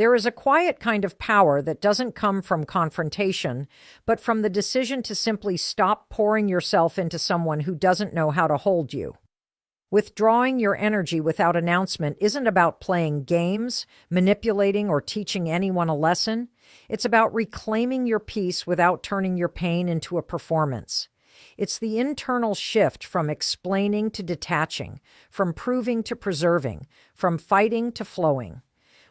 There is a quiet kind of power that doesn't come from confrontation, but from the decision to simply stop pouring yourself into someone who doesn't know how to hold you. Withdrawing your energy without announcement isn't about playing games, manipulating, or teaching anyone a lesson. It's about reclaiming your peace without turning your pain into a performance. It's the internal shift from explaining to detaching, from proving to preserving, from fighting to flowing.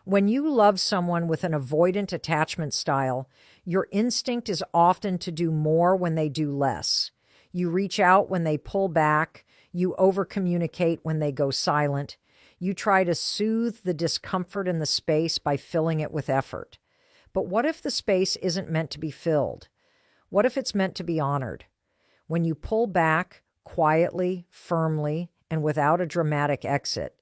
When you love someone with an avoidant attachment style, your instinct is often to do more when they do less. You reach out when they pull back. You overcommunicate when they go silent. You try to soothe the discomfort in the space by filling it with effort. But what if the space isn't meant to be filled? What if it's meant to be honored? When you pull back, quietly, firmly, and without a dramatic exit,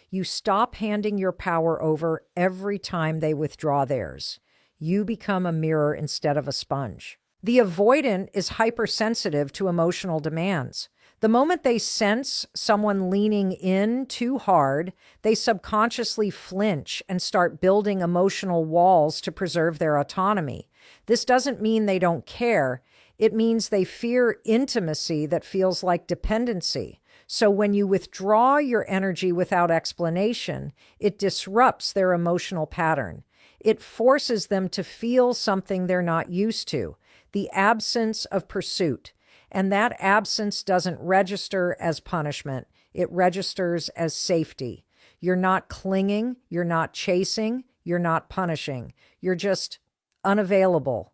you stop handing your power over every time they withdraw theirs. You become a mirror instead of a sponge. The avoidant is hypersensitive to emotional demands. The moment they sense someone leaning in too hard, they subconsciously flinch and start building emotional walls to preserve their autonomy. This doesn't mean they don't care. It means they fear intimacy that feels like dependency. So when you withdraw your energy without explanation, it disrupts their emotional pattern. It forces them to feel something they're not used to, the absence of pursuit. And that absence doesn't register as punishment. It registers as safety. You're not clinging, you're not chasing, you're not punishing. You're just unavailable.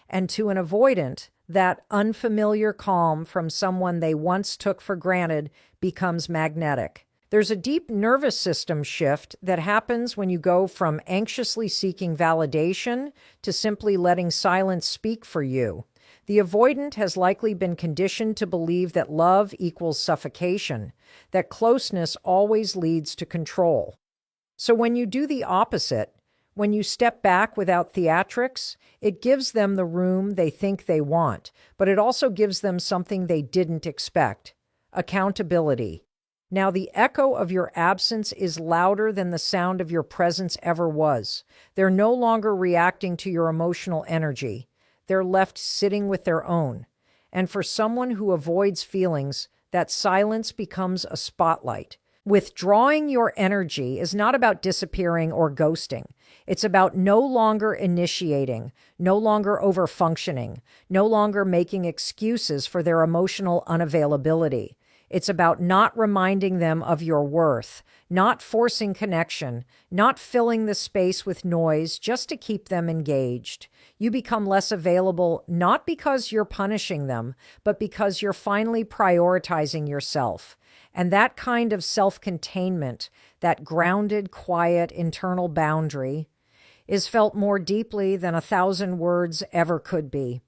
And to an avoidant, that unfamiliar calm from someone they once took for granted becomes magnetic. There's a deep nervous system shift that happens when you go from anxiously seeking validation to simply letting silence speak for you. The avoidant has likely been conditioned to believe that love equals suffocation, that closeness always leads to control. So when you do the opposite, when you step back without theatrics, it gives them the room they think they want, but it also gives them something they didn't expect: accountability. Now, the echo of your absence is louder than the sound of your presence ever was. They're no longer reacting to your emotional energy. They're left sitting with their own. And for someone who avoids feelings, that silence becomes a spotlight. Withdrawing your energy is not about disappearing or ghosting. It's about no longer initiating, no longer overfunctioning, no longer making excuses for their emotional unavailability. It's about not reminding them of your worth, not forcing connection, not filling the space with noise just to keep them engaged. You become less available not because you're punishing them, but because you're finally prioritizing yourself. And that kind of self-containment, that grounded, quiet, internal boundary, is felt more deeply than 1,000 words ever could be.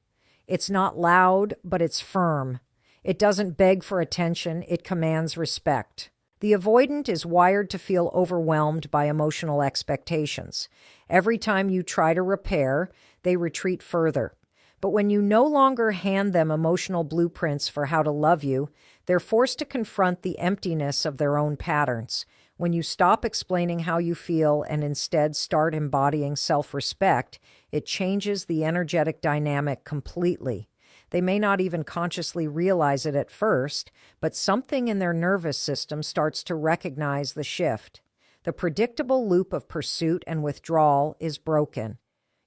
It's not loud, but it's firm. It doesn't beg for attention, it commands respect. The avoidant is wired to feel overwhelmed by emotional expectations. Every time you try to repair, they retreat further. But when you no longer hand them emotional blueprints for how to love you, they're forced to confront the emptiness of their own patterns. When you stop explaining how you feel and instead start embodying self-respect, it changes the energetic dynamic completely. They may not even consciously realize it at first, but something in their nervous system starts to recognize the shift. The predictable loop of pursuit and withdrawal is broken.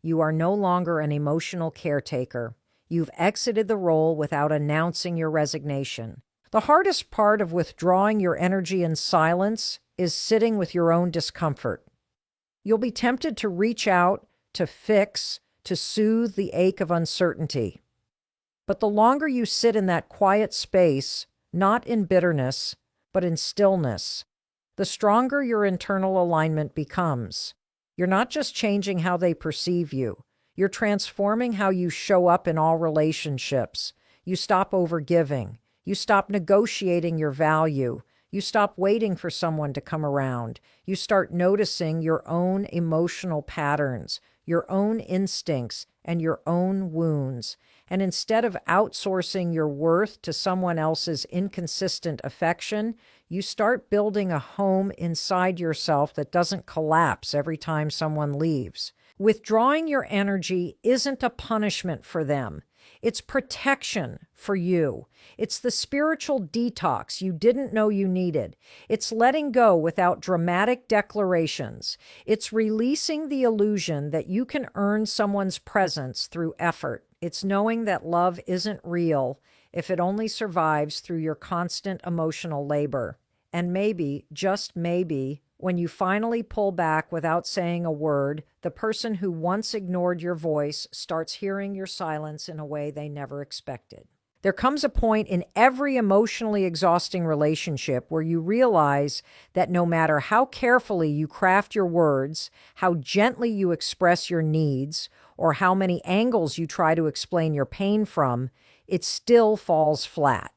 You are no longer an emotional caretaker. You've exited the role without announcing your resignation. The hardest part of withdrawing your energy in silence is sitting with your own discomfort. You'll be tempted to reach out, to fix, to soothe the ache of uncertainty. But the longer you sit in that quiet space, not in bitterness, but in stillness, the stronger your internal alignment becomes. You're not just changing how they perceive you. You're transforming how you show up in all relationships. You stop overgiving. You stop negotiating your value. You stop waiting for someone to come around. You start noticing your own emotional patterns, your own instincts, and your own wounds. And instead of outsourcing your worth to someone else's inconsistent affection, you start building a home inside yourself that doesn't collapse every time someone leaves. Withdrawing your energy isn't a punishment for them. It's protection for you. It's the spiritual detox you didn't know you needed. It's letting go without dramatic declarations. It's releasing the illusion that you can earn someone's presence through effort. It's knowing that love isn't real if it only survives through your constant emotional labor. And maybe, just maybe, when you finally pull back without saying a word, the person who once ignored your voice starts hearing your silence in a way they never expected. There comes a point in every emotionally exhausting relationship where you realize that no matter how carefully you craft your words, how gently you express your needs, or how many angles you try to explain your pain from, it still falls flat.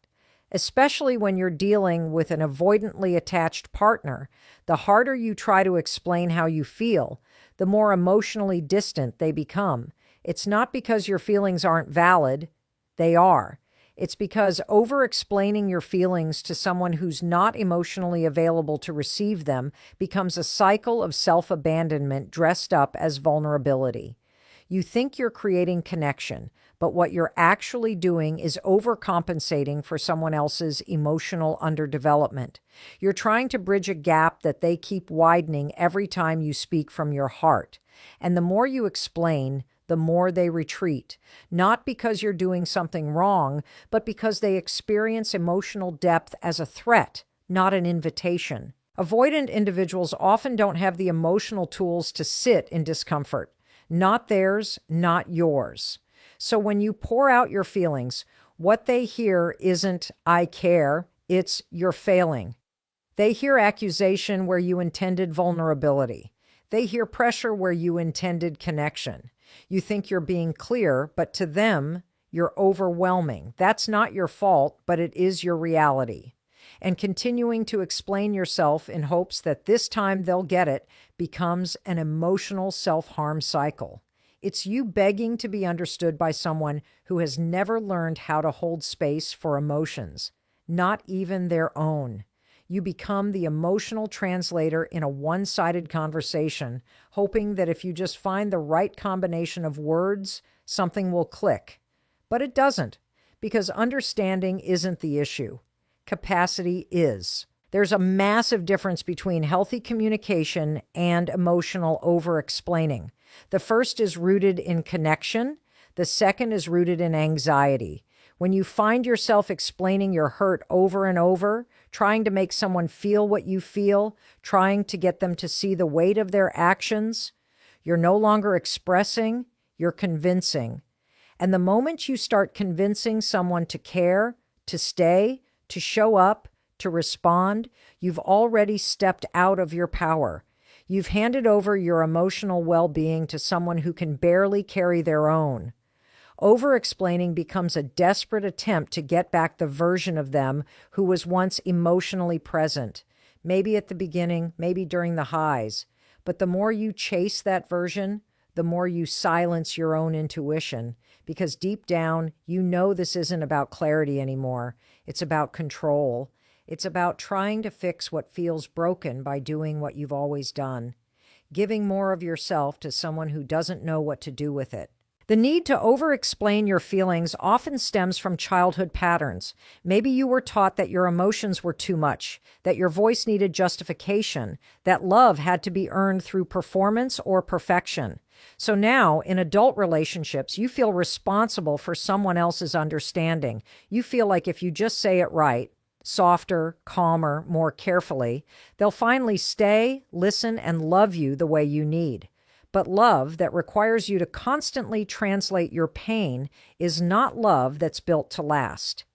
Especially when you're dealing with an avoidantly attached partner, the harder you try to explain how you feel, the more emotionally distant they become. It's not because your feelings aren't valid, they are. It's because over-explaining your feelings to someone who's not emotionally available to receive them becomes a cycle of self-abandonment dressed up as vulnerability. You think you're creating connection, but what you're actually doing is overcompensating for someone else's emotional underdevelopment. You're trying to bridge a gap that they keep widening every time you speak from your heart. And the more you explain, the more they retreat, not because you're doing something wrong, but because they experience emotional depth as a threat, not an invitation. Avoidant individuals often don't have the emotional tools to sit in discomfort. Not theirs, not yours. So when you pour out your feelings, what they hear isn't "I care," it's "you're failing." They hear accusation where you intended vulnerability. They hear pressure where you intended connection. You think you're being clear, but to them, you're overwhelming. That's not your fault, but it is your reality. And continuing to explain yourself in hopes that this time they'll get it becomes an emotional self-harm cycle. It's you begging to be understood by someone who has never learned how to hold space for emotions, not even their own. You become the emotional translator in a one-sided conversation, hoping that if you just find the right combination of words, something will click. But it doesn't, because understanding isn't the issue. Capacity is. There's a massive difference between healthy communication and emotional over-explaining. The first is rooted in connection. The second is rooted in anxiety. When you find yourself explaining your hurt over and over, trying to make someone feel what you feel, trying to get them to see the weight of their actions, you're no longer expressing, you're convincing. And the moment you start convincing someone to care, to stay, to show up, to respond, you've already stepped out of your power. You've handed over your emotional well-being to someone who can barely carry their own. Over-explaining becomes a desperate attempt to get back the version of them who was once emotionally present, maybe at the beginning, maybe during the highs. But the more you chase that version, the more you silence your own intuition, because deep down, you know this isn't about clarity anymore. It's about control. It's about trying to fix what feels broken by doing what you've always done, giving more of yourself to someone who doesn't know what to do with it. The need to over-explain your feelings often stems from childhood patterns. Maybe you were taught that your emotions were too much, that your voice needed justification, that love had to be earned through performance or perfection. So now, in adult relationships, you feel responsible for someone else's understanding. You feel like if you just say it right, softer, calmer, more carefully, they'll finally stay, listen, and love you the way you need. But love that requires you to constantly translate your pain is not love that's built to last.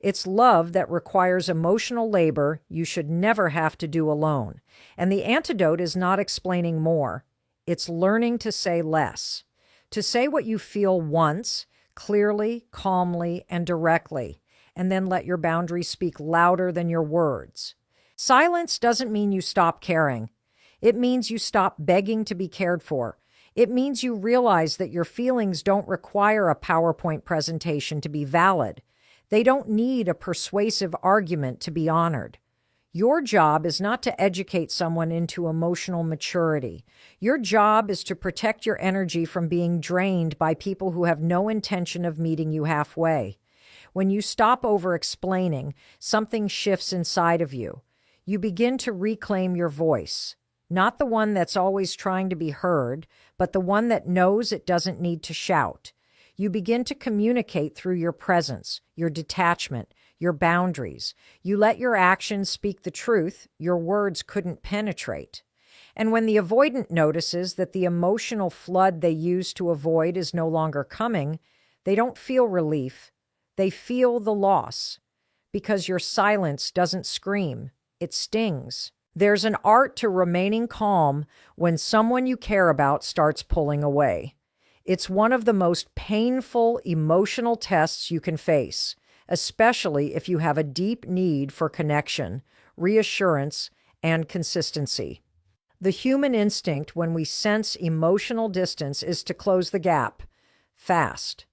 It's love that requires emotional labor you should never have to do alone. And the antidote is not explaining more. It's learning to say less. To say what you feel once, clearly, calmly, and directly, and then let your boundaries speak louder than your words. Silence doesn't mean you stop caring. It means you stop begging to be cared for. It means you realize that your feelings don't require a PowerPoint presentation to be valid. They don't need a persuasive argument to be honored. Your job is not to educate someone into emotional maturity. Your job is to protect your energy from being drained by people who have no intention of meeting you halfway. When you stop over-explaining, something shifts inside of you. You begin to reclaim your voice, not the one that's always trying to be heard, but the one that knows it doesn't need to shout. You begin to communicate through your presence, your detachment, your boundaries. You let your actions speak the truth your words couldn't penetrate. And when the avoidant notices that the emotional flood they used to avoid is no longer coming, they don't feel relief. They feel the loss, because your silence doesn't scream. It stings. There's an art to remaining calm when someone you care about starts pulling away. It's one of the most painful emotional tests you can face, especially if you have a deep need for connection, reassurance, and consistency. The human instinct when we sense emotional distance is to close the gap fast.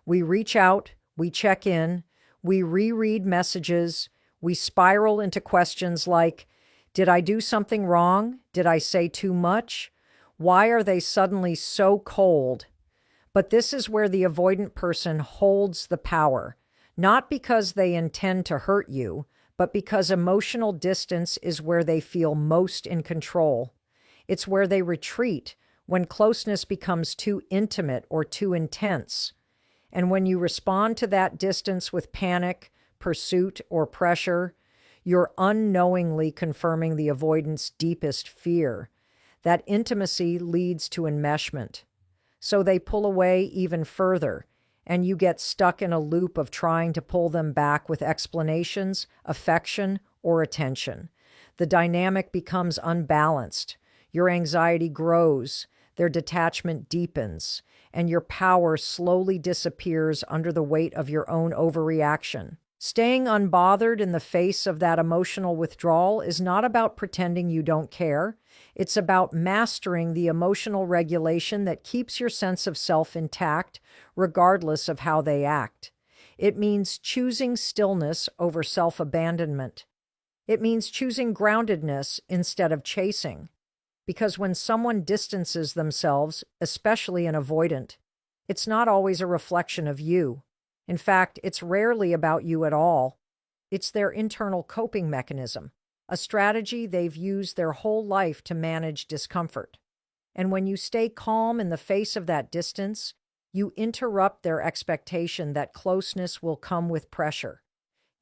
We reach out, we check in, we reread messages, we spiral into questions like, did I do something wrong? Did I say too much? Why are they suddenly so cold? But this is where the avoidant person holds the power, not because they intend to hurt you, but because emotional distance is where they feel most in control. It's where they retreat when closeness becomes too intimate or too intense. And when you respond to that distance with panic, pursuit, or pressure, you're unknowingly confirming the avoidant's deepest fear. That intimacy leads to enmeshment. So they pull away even further, and you get stuck in a loop of trying to pull them back with explanations, affection, or attention. The dynamic becomes unbalanced. Your anxiety grows, their detachment deepens, and your power slowly disappears under the weight of your own overreaction. Staying unbothered in the face of that emotional withdrawal is not about pretending you don't care. It's about mastering the emotional regulation that keeps your sense of self intact, regardless of how they act. It means choosing stillness over self-abandonment. It means choosing groundedness instead of chasing. Because when someone distances themselves, especially an avoidant, it's not always a reflection of you. In fact, it's rarely about you at all. It's their internal coping mechanism, a strategy they've used their whole life to manage discomfort. And when you stay calm in the face of that distance, you interrupt their expectation that closeness will come with pressure.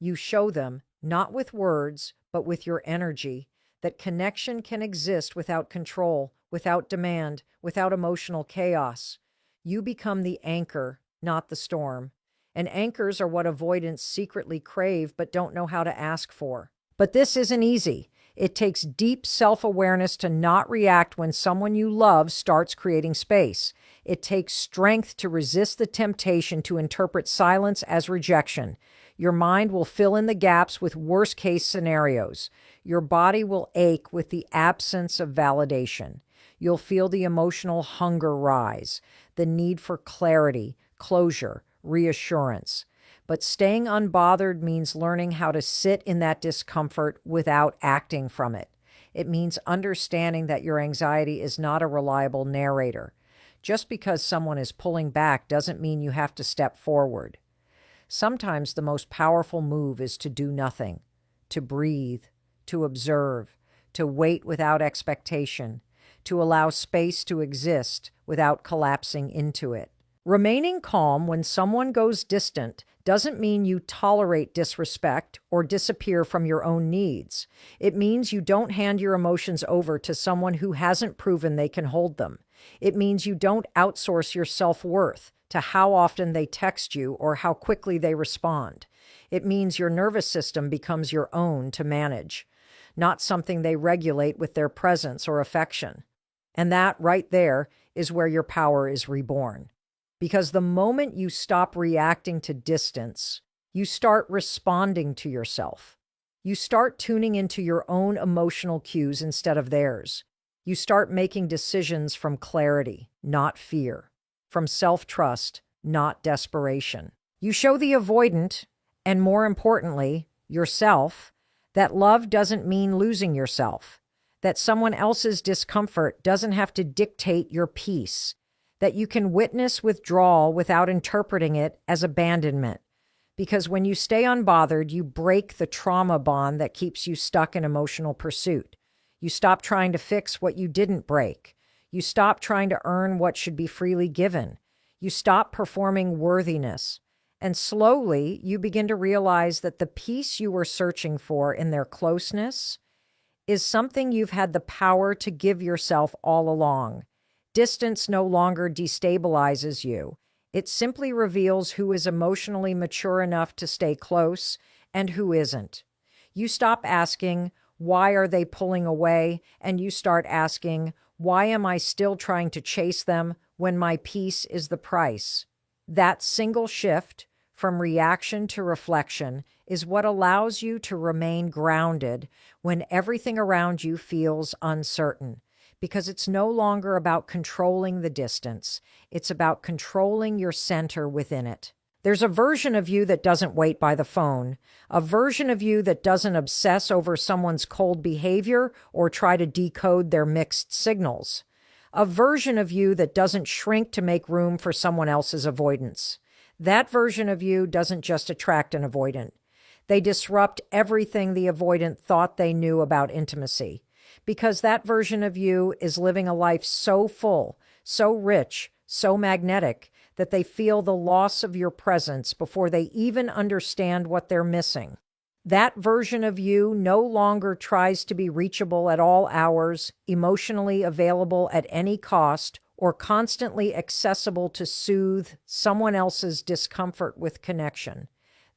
You show them, not with words, but with your energy, that connection can exist without control, without demand, without emotional chaos. You become the anchor, not the storm. And anchors are what avoidants secretly crave but don't know how to ask for. But this isn't easy. It takes deep self-awareness to not react when someone you love starts creating space. It takes strength to resist the temptation to interpret silence as rejection. Your mind will fill in the gaps with worst-case scenarios. Your body will ache with the absence of validation. You'll feel the emotional hunger rise, the need for clarity, closure, reassurance. But staying unbothered means learning how to sit in that discomfort without acting from it. It means understanding that your anxiety is not a reliable narrator. Just because someone is pulling back doesn't mean you have to step forward. Sometimes the most powerful move is to do nothing, to breathe, to observe, to wait without expectation, to allow space to exist without collapsing into it. Remaining calm when someone goes distant doesn't mean you tolerate disrespect or disappear from your own needs. It means you don't hand your emotions over to someone who hasn't proven they can hold them. It means you don't outsource your self-worth to how often they text you or how quickly they respond. It means your nervous system becomes your own to manage, not something they regulate with their presence or affection. And that right there is where your power is reborn. Because the moment you stop reacting to distance, you start responding to yourself. You start tuning into your own emotional cues instead of theirs. You start making decisions from clarity, not fear, from self-trust, not desperation. You show the avoidant, and more importantly, yourself, that love doesn't mean losing yourself, that someone else's discomfort doesn't have to dictate your peace, that you can witness withdrawal without interpreting it as abandonment. Because when you stay unbothered, you break the trauma bond that keeps you stuck in emotional pursuit. You stop trying to fix what you didn't break. You stop trying to earn what should be freely given. You stop performing worthiness. And slowly, you begin to realize that the peace you were searching for in their closeness is something you've had the power to give yourself all along. Distance no longer destabilizes you. It simply reveals who is emotionally mature enough to stay close and who isn't. You stop asking, why are they pulling away? And you start asking, why am I still trying to chase them when my peace is the price? That single shift from reaction to reflection is what allows you to remain grounded when everything around you feels uncertain. Because it's no longer about controlling the distance. It's about controlling your center within it. There's a version of you that doesn't wait by the phone, a version of you that doesn't obsess over someone's cold behavior or try to decode their mixed signals, a version of you that doesn't shrink to make room for someone else's avoidance. That version of you doesn't just attract an avoidant. They disrupt everything the avoidant thought they knew about intimacy. Because that version of you is living a life so full, so rich, so magnetic, that they feel the loss of your presence before they even understand what they're missing. That version of you no longer tries to be reachable at all hours, emotionally available at any cost, or constantly accessible to soothe someone else's discomfort with connection.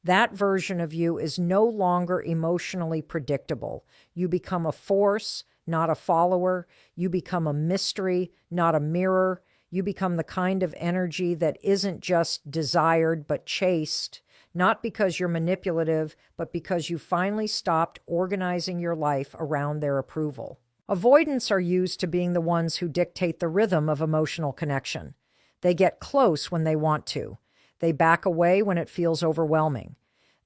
That version of you is no longer emotionally predictable. You become a force, not a follower. You become a mystery, not a mirror. You become the kind of energy that isn't just desired but chased, not because you're manipulative, but because you finally stopped organizing your life around their approval. Avoidants are used to being the ones who dictate the rhythm of emotional connection. They get close when they want to. They back away when it feels overwhelming.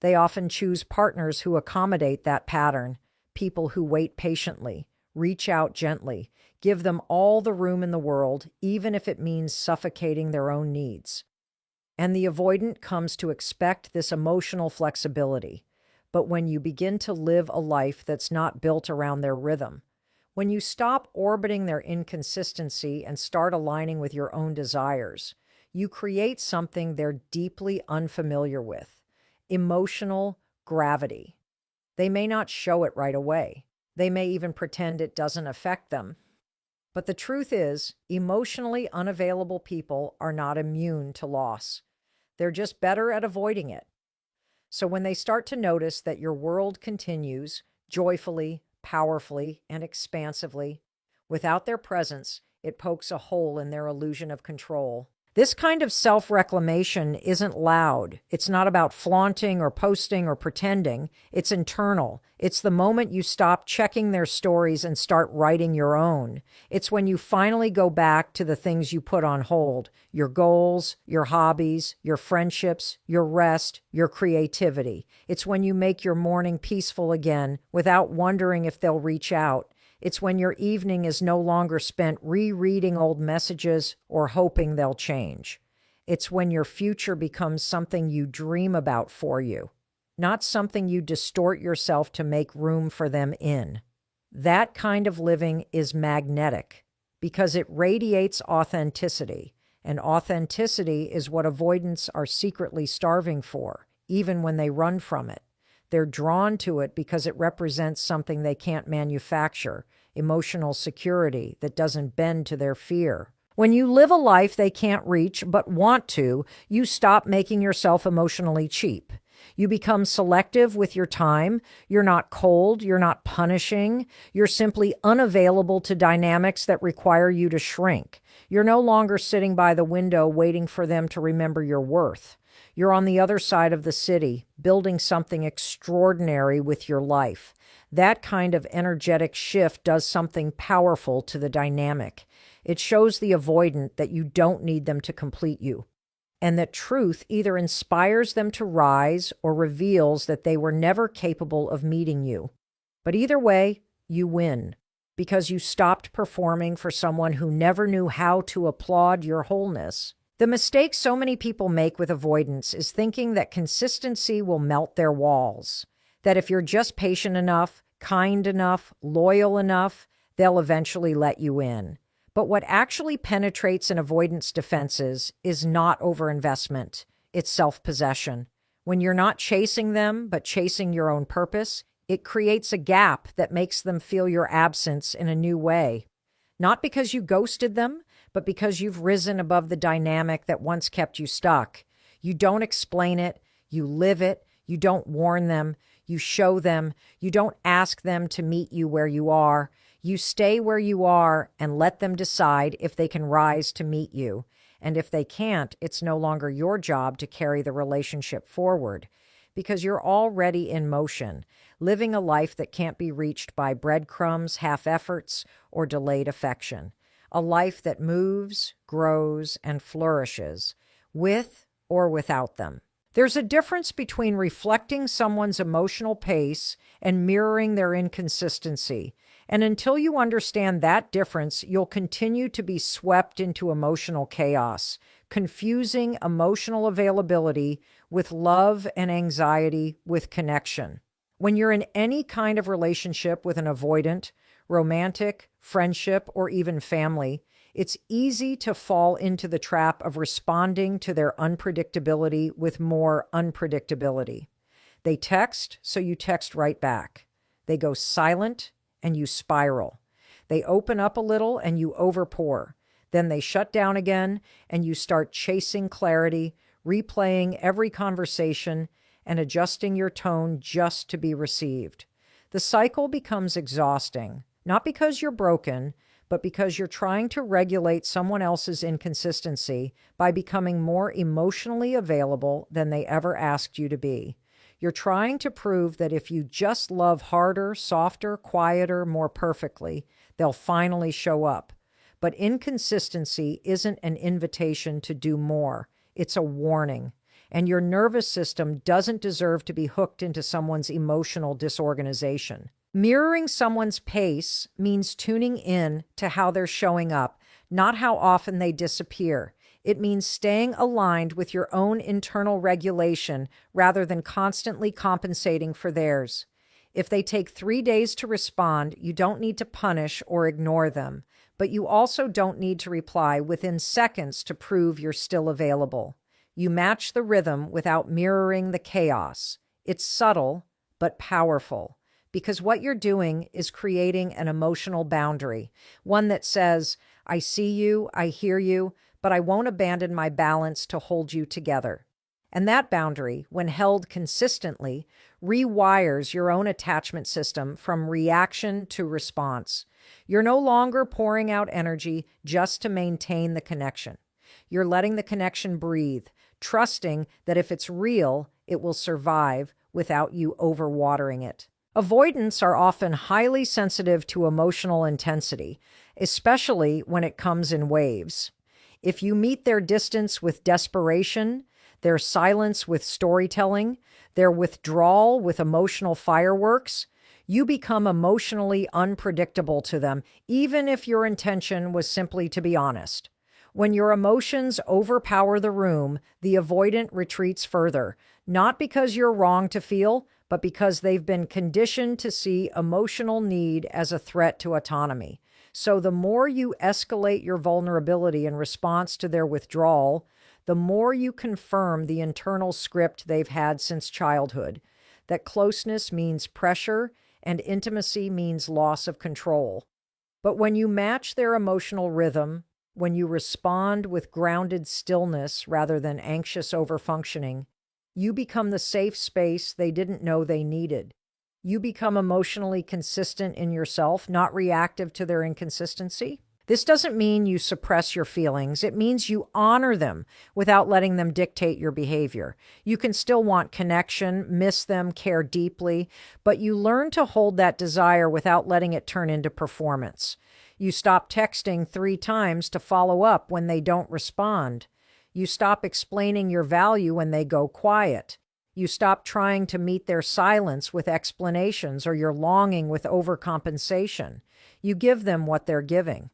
They often choose partners who accommodate that pattern, people who wait patiently, reach out gently, give them all the room in the world, even if it means suffocating their own needs. And the avoidant comes to expect this emotional flexibility. But when you begin to live a life that's not built around their rhythm, when you stop orbiting their inconsistency and start aligning with your own desires, you create something they're deeply unfamiliar with: emotional gravity. They may not show it right away. They may even pretend it doesn't affect them. But the truth is, emotionally unavailable people are not immune to loss. They're just better at avoiding it. So when they start to notice that your world continues joyfully, powerfully, and expansively, without their presence, it pokes a hole in their illusion of control. This kind of self-reclamation isn't loud. It's not about flaunting or posting or pretending. It's internal. It's the moment you stop checking their stories and start writing your own. It's when you finally go back to the things you put on hold: your goals, your hobbies, your friendships, your rest, your creativity. It's when you make your morning peaceful again without wondering if they'll reach out. It's when your evening is no longer spent rereading old messages or hoping they'll change. It's when your future becomes something you dream about for you, not something you distort yourself to make room for them in. That kind of living is magnetic because it radiates authenticity, and authenticity is what avoidants are secretly starving for, even when they run from it. They're drawn to it because it represents something they can't manufacture: emotional security that doesn't bend to their fear. When you live a life they can't reach but want to, you stop making yourself emotionally cheap. You become selective with your time. You're not cold. You're not punishing. You're simply unavailable to dynamics that require you to shrink. You're no longer sitting by the window waiting for them to remember your worth. You're on the other side of the city, building something extraordinary with your life. That kind of energetic shift does something powerful to the dynamic. It shows the avoidant that you don't need them to complete you, and that truth either inspires them to rise or reveals that they were never capable of meeting you. But either way, you win, because you stopped performing for someone who never knew how to applaud your wholeness. The mistake so many people make with avoidance is thinking that consistency will melt their walls, that if you're just patient enough, kind enough, loyal enough, they'll eventually let you in. But what actually penetrates an avoidance defenses is not overinvestment, it's self-possession. When you're not chasing them, but chasing your own purpose, it creates a gap that makes them feel your absence in a new way. Not because you ghosted them, but because you've risen above the dynamic that once kept you stuck. You don't explain it, you live it, you don't warn them, you show them, you don't ask them to meet you where you are. You stay where you are and let them decide if they can rise to meet you. And if they can't, it's no longer your job to carry the relationship forward, because you're already in motion, living a life that can't be reached by breadcrumbs, half-efforts, or delayed affection. A life that moves, grows, and flourishes, with or without them. There's a difference between reflecting someone's emotional pace and mirroring their inconsistency. And until you understand that difference, you'll continue to be swept into emotional chaos, confusing emotional availability with love and anxiety with connection. When you're in any kind of relationship with an avoidant, romantic, friendship, or even family, it's easy to fall into the trap of responding to their unpredictability with more unpredictability. They text, so you text right back. They go silent, and you spiral. They open up a little, and you overpour. Then they shut down again, and you start chasing clarity, replaying every conversation, and adjusting your tone just to be received. The cycle becomes exhausting, not because you're broken, but because you're trying to regulate someone else's inconsistency by becoming more emotionally available than they ever asked you to be. You're trying to prove that if you just love harder, softer, quieter, more perfectly, they'll finally show up. But inconsistency isn't an invitation to do more. It's a warning. And your nervous system doesn't deserve to be hooked into someone's emotional disorganization. Mirroring someone's pace means tuning in to how they're showing up, not how often they disappear. It means staying aligned with your own internal regulation rather than constantly compensating for theirs. If they take 3 days to respond, you don't need to punish or ignore them, but you also don't need to reply within seconds to prove you're still available. You match the rhythm without mirroring the chaos. It's subtle, but powerful, because what you're doing is creating an emotional boundary, one that says, I see you, I hear you, but I won't abandon my balance to hold you together. And that boundary, when held consistently, rewires your own attachment system from reaction to response. You're no longer pouring out energy just to maintain the connection. You're letting the connection breathe, trusting that if it's real, it will survive without you overwatering it. Avoidants are often highly sensitive to emotional intensity, especially when it comes in waves. If you meet their distance with desperation, their silence with storytelling, their withdrawal with emotional fireworks, you become emotionally unpredictable to them, even if your intention was simply to be honest. When your emotions overpower the room, the avoidant retreats further, not because you're wrong to feel, but because they've been conditioned to see emotional need as a threat to autonomy. So the more you escalate your vulnerability in response to their withdrawal, the more you confirm the internal script they've had since childhood, that closeness means pressure and intimacy means loss of control. But when you match their emotional rhythm, when you respond with grounded stillness rather than anxious overfunctioning, you become the safe space they didn't know they needed. You become emotionally consistent in yourself, not reactive to their inconsistency. This doesn't mean you suppress your feelings. It means you honor them without letting them dictate your behavior. You can still want connection, miss them, care deeply, but you learn to hold that desire without letting it turn into performance. You stop texting 3 times to follow up when they don't respond. You stop explaining your value when they go quiet. You stop trying to meet their silence with explanations or your longing with overcompensation. You give them what they're giving.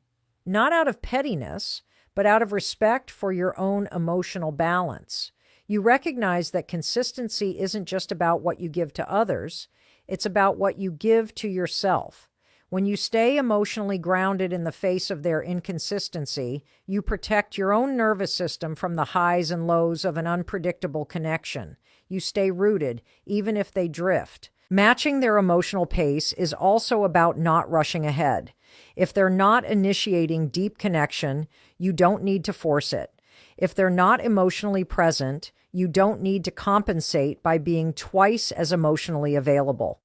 Not out of pettiness, but out of respect for your own emotional balance. You recognize that consistency isn't just about what you give to others, it's about what you give to yourself. When you stay emotionally grounded in the face of their inconsistency, you protect your own nervous system from the highs and lows of an unpredictable connection. You stay rooted, even if they drift. Matching their emotional pace is also about not rushing ahead. If they're not initiating deep connection, you don't need to force it. If they're not emotionally present, you don't need to compensate by being twice as emotionally available.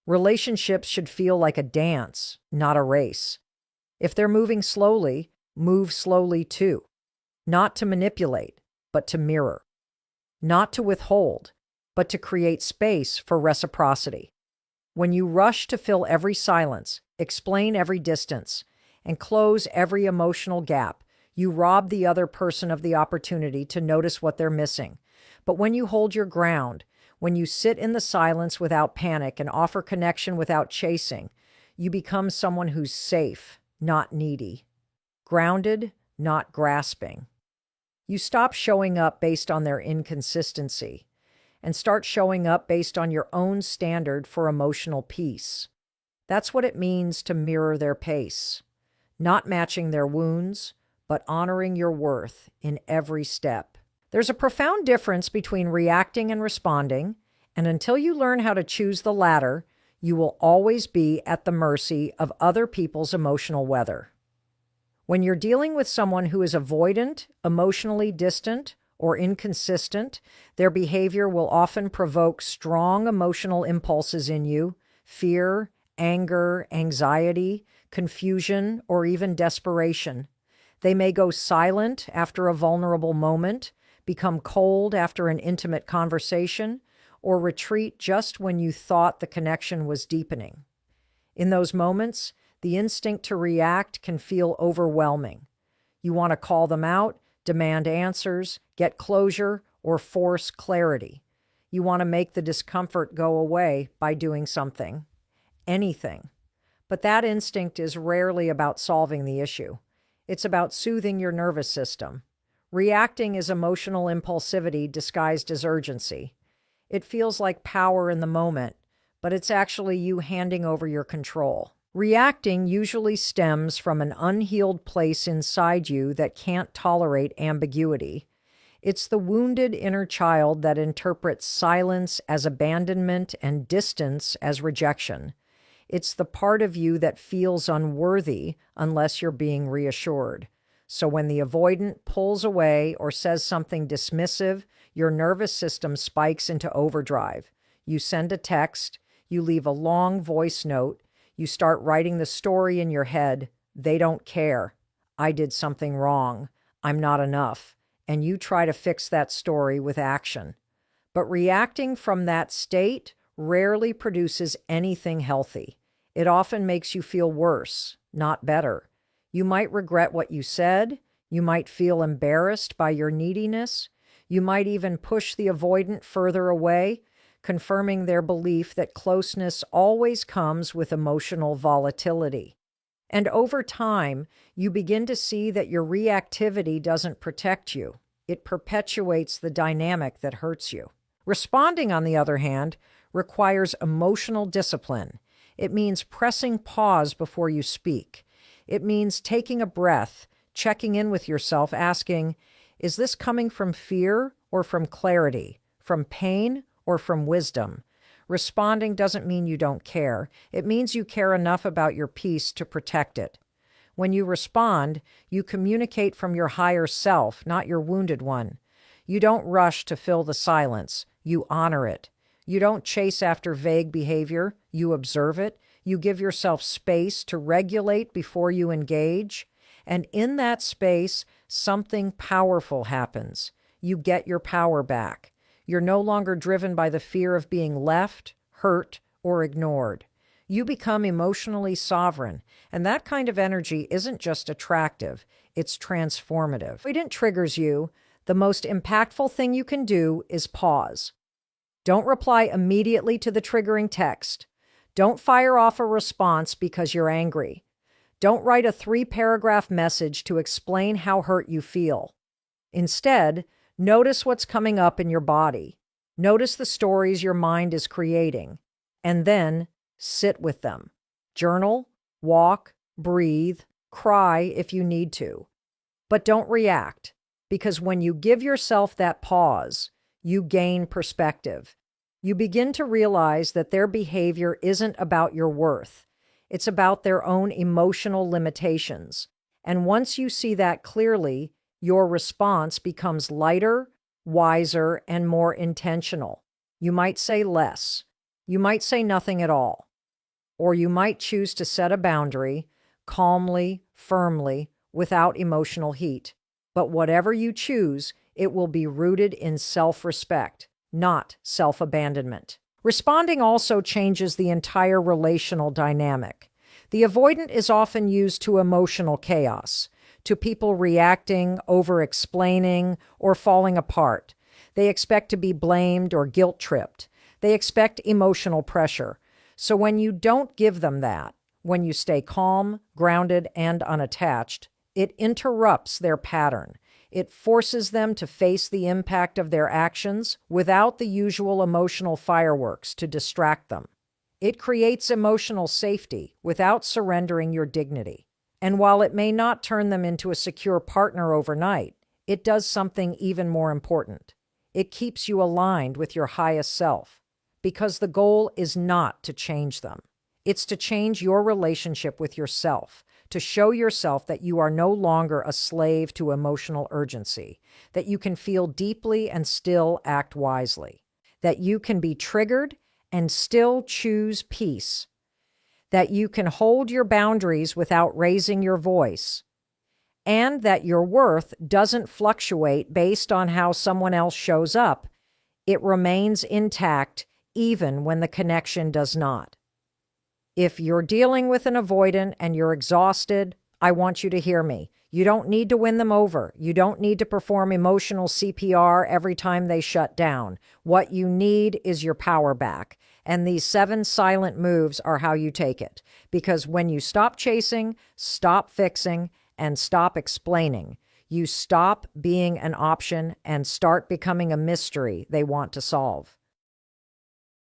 Relationships should feel like a dance, not a race. If they're moving slowly, move slowly too. Not to manipulate, but to mirror. Not to withhold, but to create space for reciprocity. When you rush to fill every silence, explain every distance, and close every emotional gap, you rob the other person of the opportunity to notice what they're missing. But when you hold your ground, when you sit in the silence without panic and offer connection without chasing, you become someone who's safe, not needy. Grounded, not grasping. You stop showing up based on their inconsistency and start showing up based on your own standard for emotional peace. That's what it means to mirror their pace, not matching their wounds, but honoring your worth in every step. There's a profound difference between reacting and responding, and until you learn how to choose the latter, you will always be at the mercy of other people's emotional weather. When you're dealing with someone who is avoidant, emotionally distant, or inconsistent, their behavior will often provoke strong emotional impulses in you: fear, anger, anxiety, confusion, or even desperation. They may go silent after a vulnerable moment, become cold after an intimate conversation, or retreat just when you thought the connection was deepening. In those moments, the instinct to react can feel overwhelming. You want to call them out, demand answers, get closure, or force clarity. You want to make the discomfort go away by doing something, anything. But that instinct is rarely about solving the issue. It's about soothing your nervous system. Reacting is emotional impulsivity disguised as urgency. It feels like power in the moment, but it's actually you handing over your control. Reacting usually stems from an unhealed place inside you that can't tolerate ambiguity. It's the wounded inner child that interprets silence as abandonment and distance as rejection. It's the part of you that feels unworthy unless you're being reassured. So when the avoidant pulls away or says something dismissive, your nervous system spikes into overdrive. You send a text, you leave a long voice note, you start writing the story in your head. They don't care. I did something wrong. I'm not enough. And you try to fix that story with action. But reacting from that state rarely produces anything healthy. It often makes you feel worse, not better. You might regret what you said. You might feel embarrassed by your neediness. You might even push the avoidant further away, confirming their belief that closeness always comes with emotional volatility. And over time, you begin to see that your reactivity doesn't protect you. It perpetuates the dynamic that hurts you. Responding, on the other hand, requires emotional discipline. It means pressing pause before you speak. It means taking a breath, checking in with yourself, asking, is this coming from fear or from clarity, from pain or from wisdom? Responding doesn't mean you don't care. It means you care enough about your peace to protect it. When you respond, you communicate from your higher self, not your wounded one. You don't rush to fill the silence. You honor it. You don't chase after vague behavior. You observe it. You give yourself space to regulate before you engage. And in that space, something powerful happens. You get your power back. You're no longer driven by the fear of being left, hurt, or ignored. You become emotionally sovereign, and that kind of energy isn't just attractive, it's transformative. If it triggers you, the most impactful thing you can do is pause. Don't reply immediately to the triggering text. Don't fire off a response because you're angry. Don't write a 3-paragraph message to explain how hurt you feel. Instead, notice what's coming up in your body. Notice the stories your mind is creating, and then sit with them. Journal, walk, breathe, cry if you need to. But don't react, because when you give yourself that pause, you gain perspective. You begin to realize that their behavior isn't about your worth. It's about their own emotional limitations. And once you see that clearly, your response becomes lighter, wiser, and more intentional. You might say less. You might say nothing at all. Or you might choose to set a boundary, calmly, firmly, without emotional heat. But whatever you choose, it will be rooted in self-respect, not self-abandonment. Responding also changes the entire relational dynamic. The avoidant is often used to emotional chaos, to people reacting, over-explaining, or falling apart. They expect to be blamed or guilt-tripped. They expect emotional pressure. So when you don't give them that, when you stay calm, grounded, and unattached, it interrupts their pattern. It forces them to face the impact of their actions without the usual emotional fireworks to distract them. It creates emotional safety without surrendering your dignity. And while it may not turn them into a secure partner overnight, it does something even more important. It keeps you aligned with your highest self, because the goal is not to change them. It's to change your relationship with yourself, to show yourself that you are no longer a slave to emotional urgency, that you can feel deeply and still act wisely, that you can be triggered and still choose peace, that you can hold your boundaries without raising your voice, and that your worth doesn't fluctuate based on how someone else shows up. It remains intact even when the connection does not. If you're dealing with an avoidant and you're exhausted, I want you to hear me. You don't need to win them over. You don't need to perform emotional CPR every time they shut down. What you need is your power back. And these 7 silent moves are how you take it. Because when you stop chasing, stop fixing, and stop explaining, you stop being an option and start becoming a mystery they want to solve.